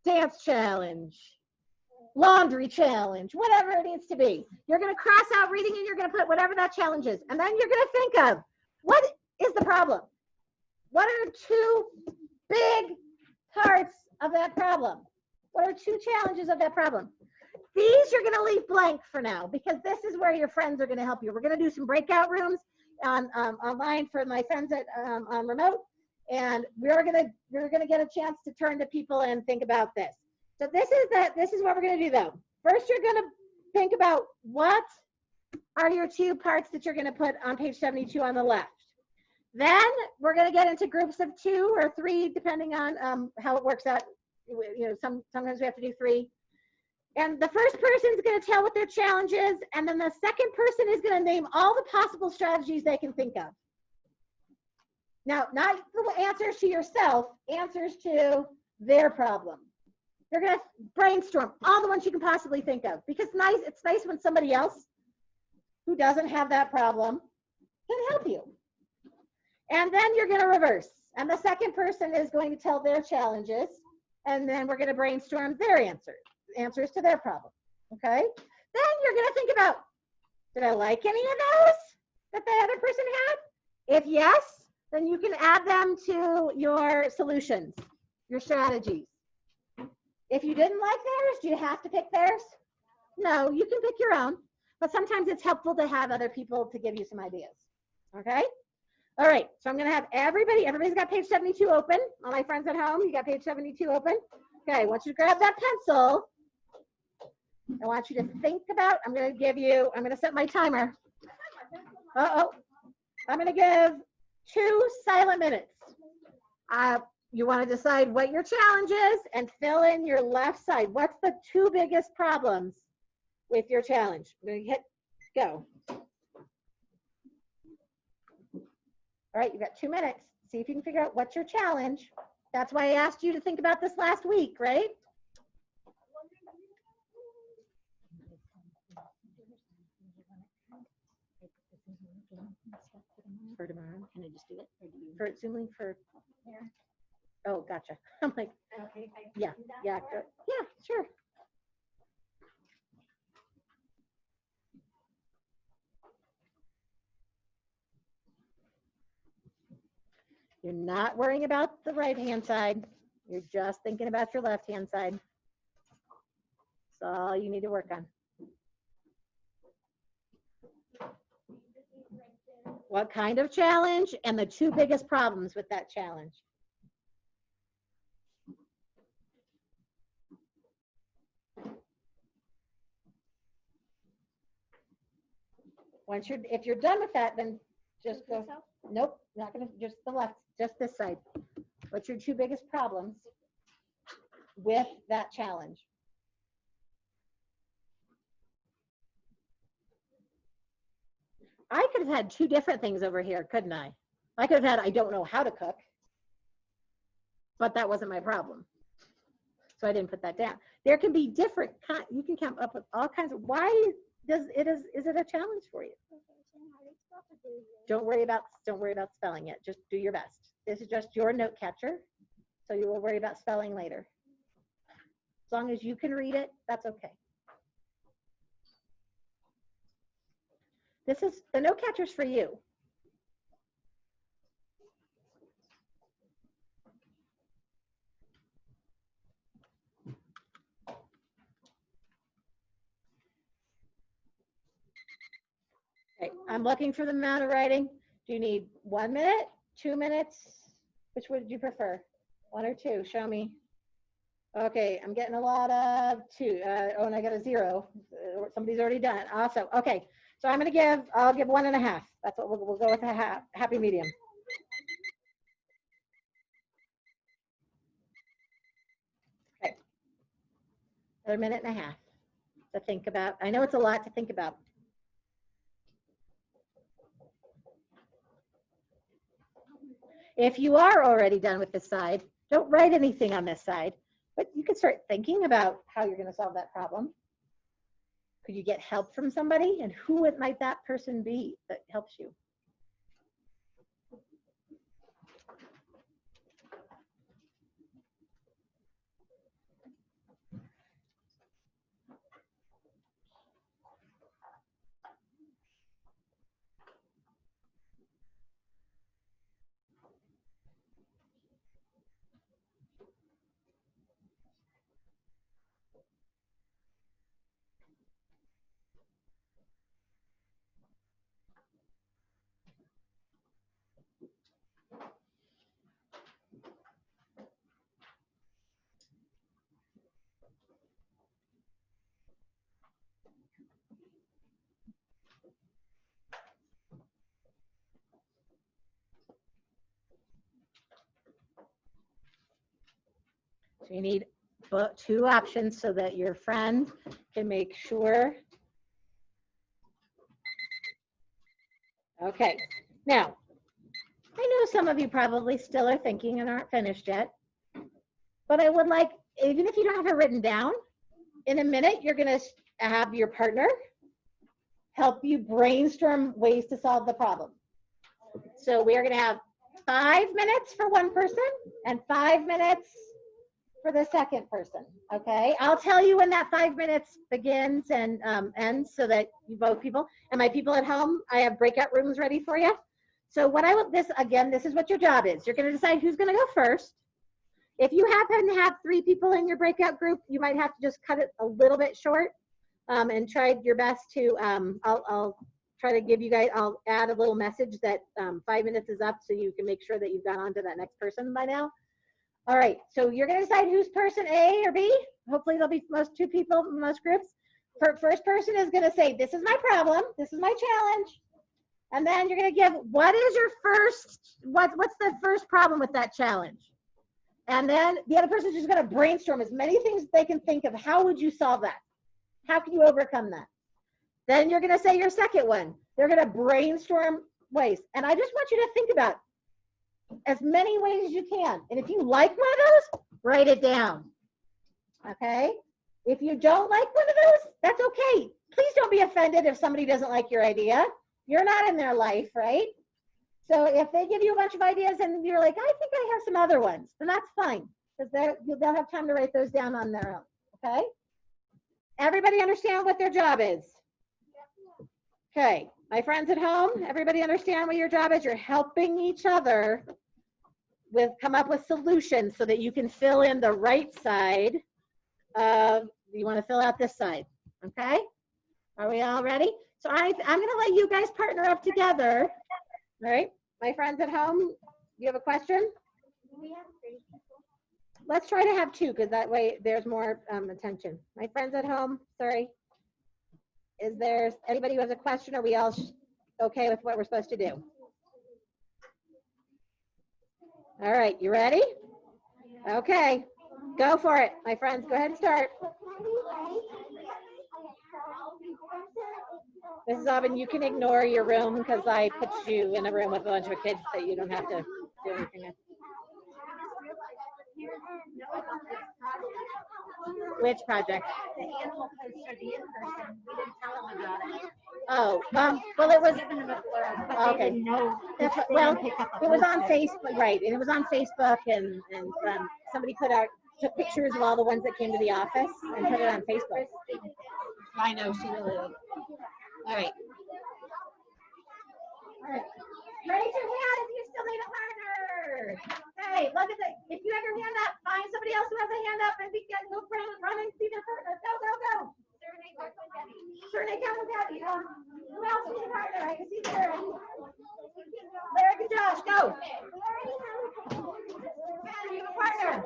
[SPEAKER 1] dance challenge, laundry challenge, whatever it needs to be. You're going to cross out reading and you're going to put whatever that challenge is. And then you're going to think of what is the problem? What are 2 big parts of that problem? What are 2 challenges of that problem? These you're going to leave blank for now because this is where your friends are going to help you. We're going to do some breakout rooms online for my friends on remote, and we're going to get a chance to turn to people and think about this. So this is what we're going to do though. First, you're going to think about what are your 2 parts that you're going to put on page 72 on the left. Then we're going to get into groups of 2 or 3, depending on how it works out. Sometimes we have to do 3. And the first person is going to tell what their challenge is, and then the second person is going to name all the possible strategies they can think of. Now, not the answers to yourself, answers to their problem. They're going to brainstorm all the ones you can possibly think of, because it's nice when somebody else who doesn't have that problem can help you. And then you're going to reverse. And the second person is going to tell their challenges, and then we're going to brainstorm their answers to their problem. Okay? Then you're going to think about, did I like any of those that the other person had? If yes, then you can add them to your solutions, your strategies. If you didn't like theirs, do you have to pick theirs? No, you can pick your own, but sometimes it's helpful to have other people to give you some ideas. Okay? All right, so I'm going to have everybody's got page 72 open. All my friends at home, you got page 72 open? Okay, I want you to grab that pencil. I want you to think about, I'm going to set my timer. I'm going to give 2 silent minutes. You want to decide what your challenge is and fill in your left side. What's the 2 biggest problems with your challenge? I'm going to hit go. All right, you've got 2 minutes. See if you can figure out what's your challenge. That's why I asked you to think about this last week, right? For tomorrow, can I just do it? Or do you? For Zoom link for. Yeah. Oh, gotcha. I'm like, okay. Yeah, yeah, good. Yeah, sure. You're not worrying about the right-hand side. You're just thinking about your left-hand side. That's all you need to work on. What kind of challenge and the 2 biggest problems with that challenge? If you're done with that, then just go. Nope, not gonna, just the left, just this side. What's your 2 biggest problems with that challenge? I could have had 2 different things over here, couldn't I? I could have had, I don't know how to cook, but that wasn't my problem. So I didn't put that down. There can be different, you can come up with all kinds of, why is it a challenge for you? Don't worry about spelling it. Just do your best. This is just your note catcher, so you will worry about spelling later. As long as you can read it, that's okay. This is the note catcher's for you. Okay, I'm looking for the amount of writing. Do you need 1 minute, 2 minutes? Which would you prefer? 1 or 2? Show me. Okay, I'm getting a lot of 2. And I got a 0. Somebody's already done it. Awesome. Okay, so I'll give 1.5. That's what we'll go with a happy medium. Okay, another 1.5 minutes to think about. I know it's a lot to think about. If you are already done with this side, don't write anything on this side, but you can start thinking about how you're going to solve that problem. Could you get help from somebody? And who might that person be that helps you? So you need two options so that your friend can make sure. Okay, now, I know some of you probably still are thinking and aren't finished yet, but I would like, even if you don't have it written down, in a minute, you're gonna have your partner help you brainstorm ways to solve the problem. So we are gonna have 5 minutes for one person and 5 minutes for the second person, okay? I'll tell you when that 5 minutes begins and ends so that you both people, and my people at home, I have breakout rooms ready for you. So what this is what your job is. You're gonna decide who's gonna go first. If you happen to have 3 people in your breakout group, you might have to just cut it a little bit short and try your best to, I'll try to give you guys, I'll add a little message that 5 minutes is up so you can make sure that you've got on to that next person by now. All right, so you're gonna decide who's person A or B. Hopefully there'll be most 2 people in most groups. First person is gonna say, this is my problem, this is my challenge. And then you're gonna give, what's the first problem with that challenge? And then the other person is just gonna brainstorm as many things as they can think of. How would you solve that? How can you overcome that? Then you're gonna say your second one. They're gonna brainstorm ways. And I just want you to think about as many ways as you can. And if you like one of those, write it down, okay? If you don't like one of those, that's okay. Please don't be offended if somebody doesn't like your idea. You're not in their life, right? So if they give you a bunch of ideas and you're like, I think I have some other ones, then that's fine, because they'll have time to write those down on their own, okay? Everybody understand what their job is? Okay, my friends at home, everybody understand what your job is? You're helping each other come up with solutions so that you can fill in the right side of, you want to fill out this side, okay? Are we all ready? So I'm going to let you guys partner up together. All right, my friends at home, you have a question?
[SPEAKER 4] We have 3 people.
[SPEAKER 1] Let's try to have 2 because that way there's more attention. My friends at home, sorry. Is there anybody who has a question? Or are we all okay with what we're supposed to do? All right, you ready? Okay, go for it. My friends, go ahead and start. Mrs. Aubin, you can ignore your room because I put you in a room with a bunch of kids that you don't have to do anything with. Which project?
[SPEAKER 4] The animal poster, the in-person, we didn't tell them about it.
[SPEAKER 1] Oh, well, it was,
[SPEAKER 4] But
[SPEAKER 1] okay.
[SPEAKER 4] they didn't know.
[SPEAKER 1] Well, it was on Facebook, right, and it was on Facebook, and somebody took pictures of all the ones that came to the office and put it on Facebook. I know, she really is. All right. All right. Raise your hand if you still need a partner. Hey, look at that. If you have your hand up, find somebody else who has a hand up and go run and see their partner. Go, go, go. Surname, come with Debbie. Who else needs a partner? I can see Sarah. Larry and Josh, go. You have a partner.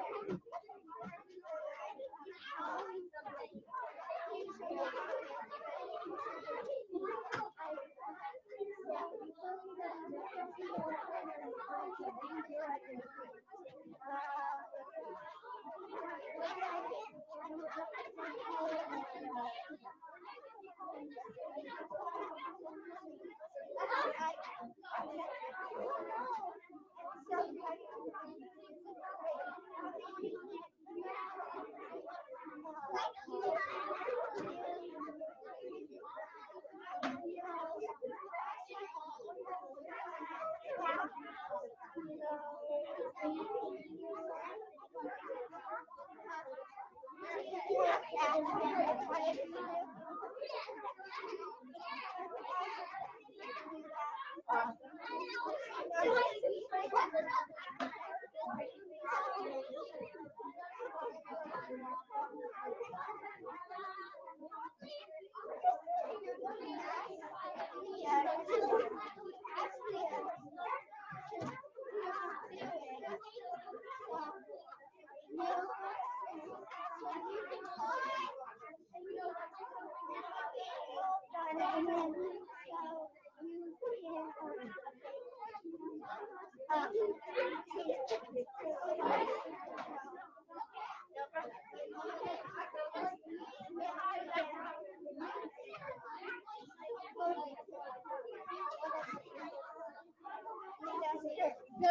[SPEAKER 4] Okay.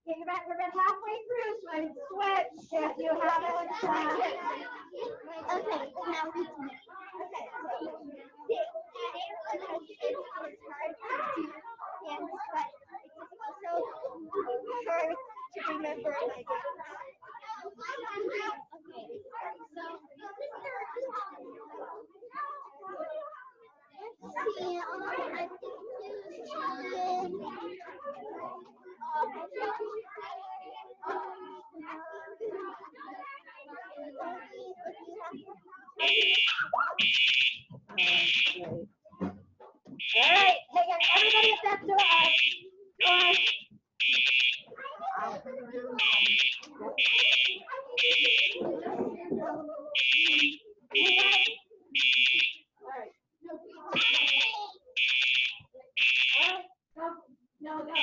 [SPEAKER 4] Hey guys, we're about halfway through, so I switch if you haven't.
[SPEAKER 3] Okay, now we can. Hard to remember my dates.
[SPEAKER 4] All right, hang on, everybody at that door. No, no.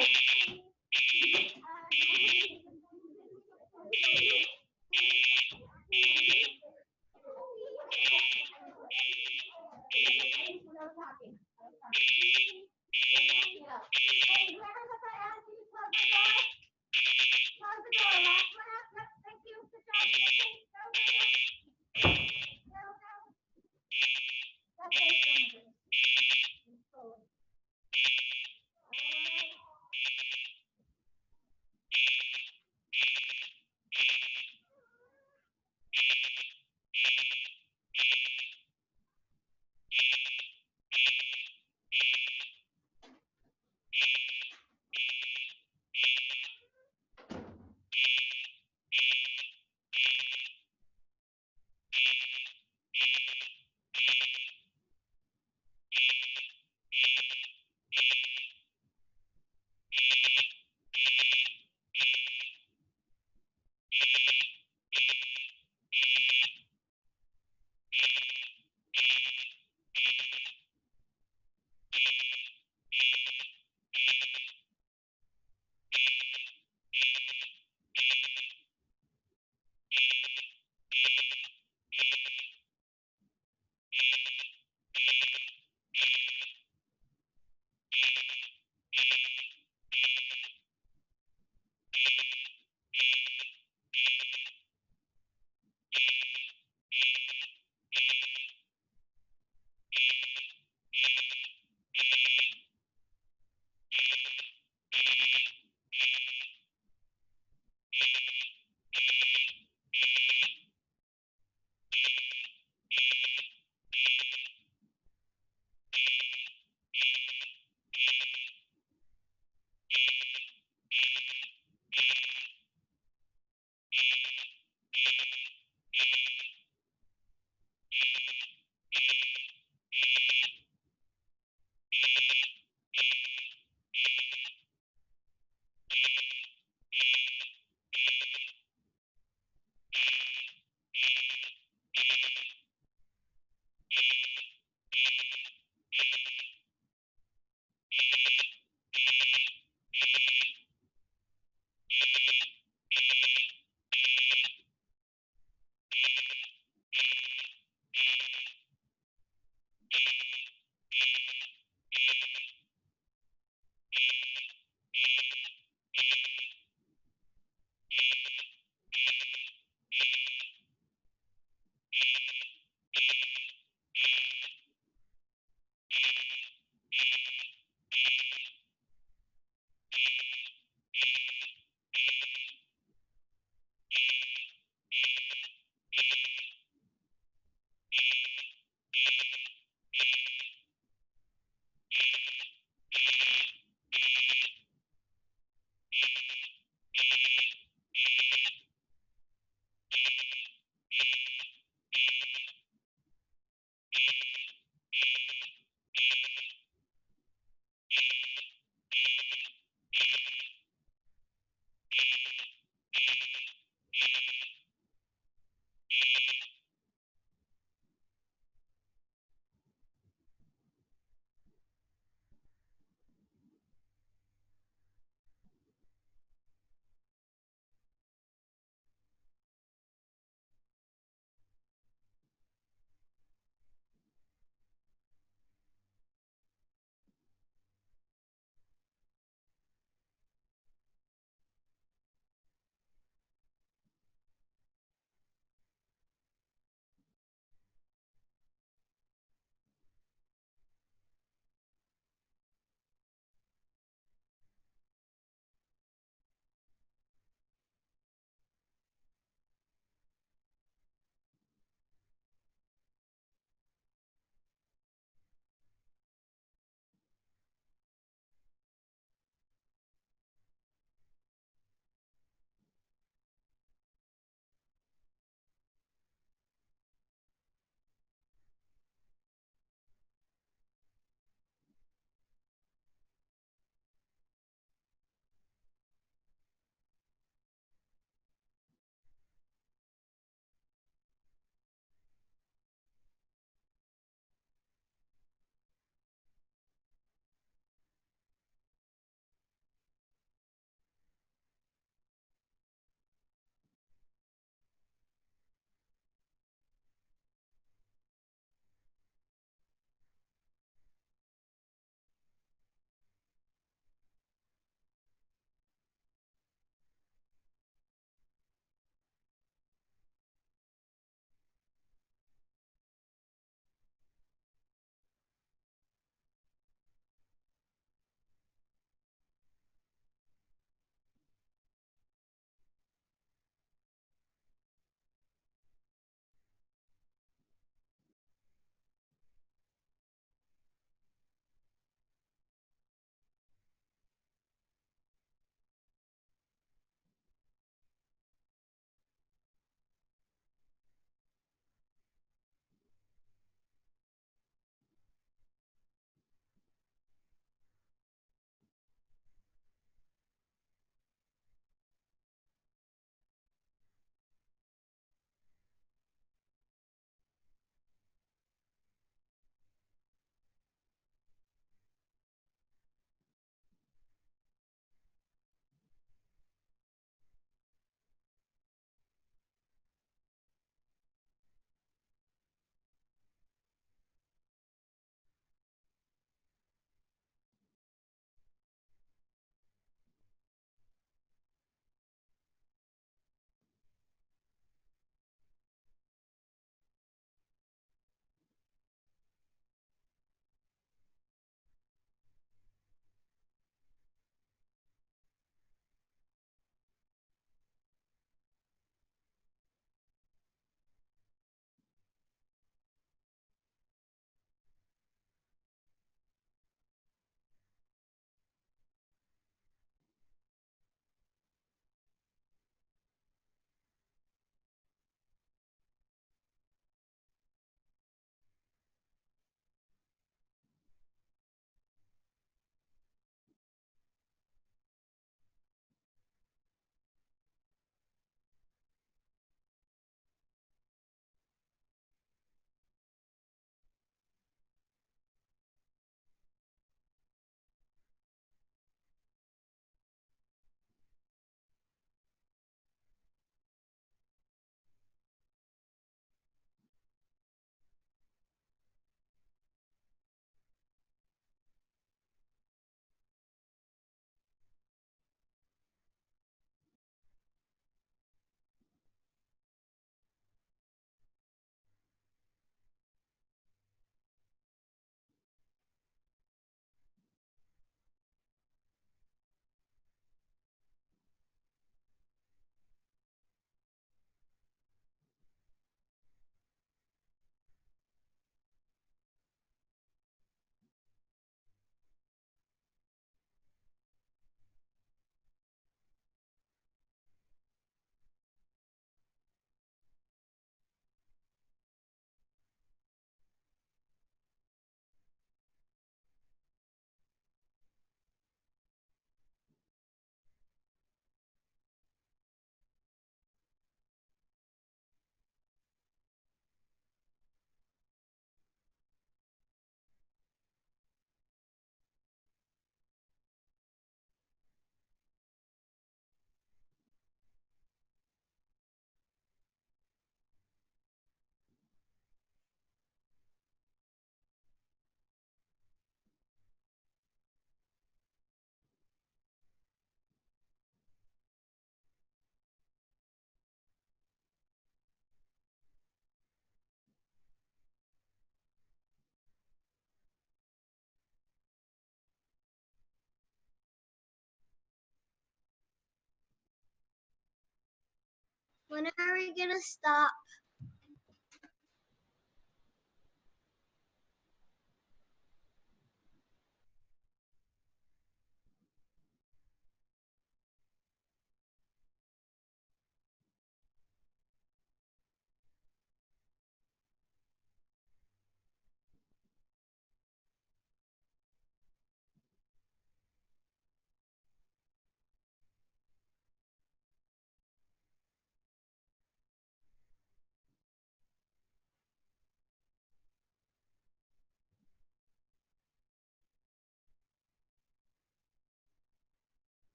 [SPEAKER 3] When are we gonna stop?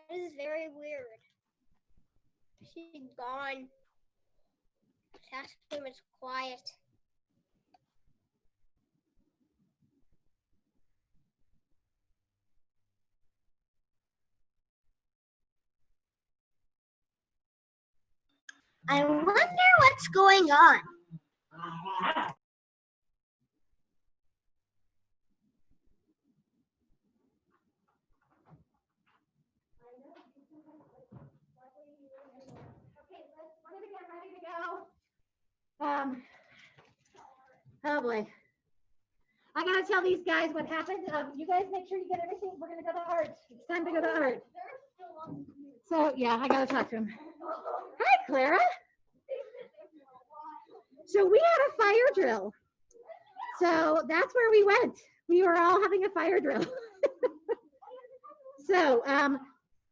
[SPEAKER 3] That is very weird. She's gone. Classroom is quiet. I wonder what's going on.
[SPEAKER 1] We're gonna get ready to go. Oh boy. I gotta tell these guys what happened. You guys make sure you get everything. We're gonna go to art. It's time to go to art. So yeah, I gotta talk to him. Hi, Clara. So we had a fire drill. So that's where we went. We were all having a fire drill. So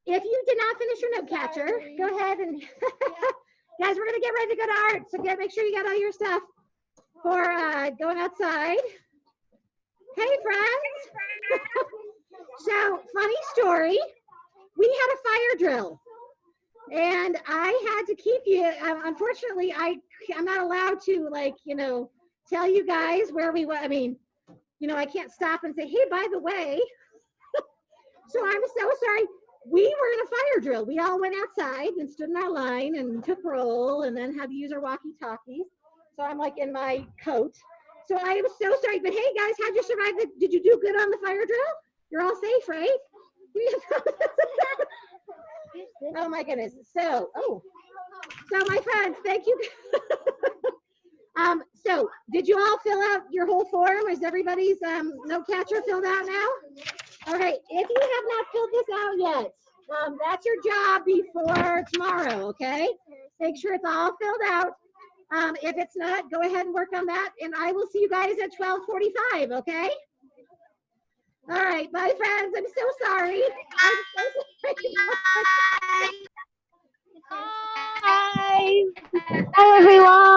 [SPEAKER 1] if you did not finish your note catcher, go ahead and guys, we're gonna get ready to go to art. So make sure you got all your stuff for going outside. Hey friends. So funny story. We had a fire drill and I had to keep you, unfortunately, I'm not allowed to tell you guys where we were. I mean, I can't stop and say, hey, by the way, so I'm so sorry. We were in a fire drill. We all went outside and stood in our line and took roll and then had to use our walkie-talkies. So I'm like in my coat. So I was so sorry, but hey guys, how'd you survive? Did you do good on the fire drill? You're all safe, right? Oh my goodness. So my friends, thank you. So did you all fill out your whole form? Is everybody's note catcher filled out now? All right, if you have not filled this out yet, that's your job before tomorrow, okay? Make sure it's all filled out. If it's not, go ahead and work on that, and I will see you guys at 12:45, okay? All right, bye, friends. I'm so sorry. I'm so sorry.
[SPEAKER 3] Bye. Bye, everyone.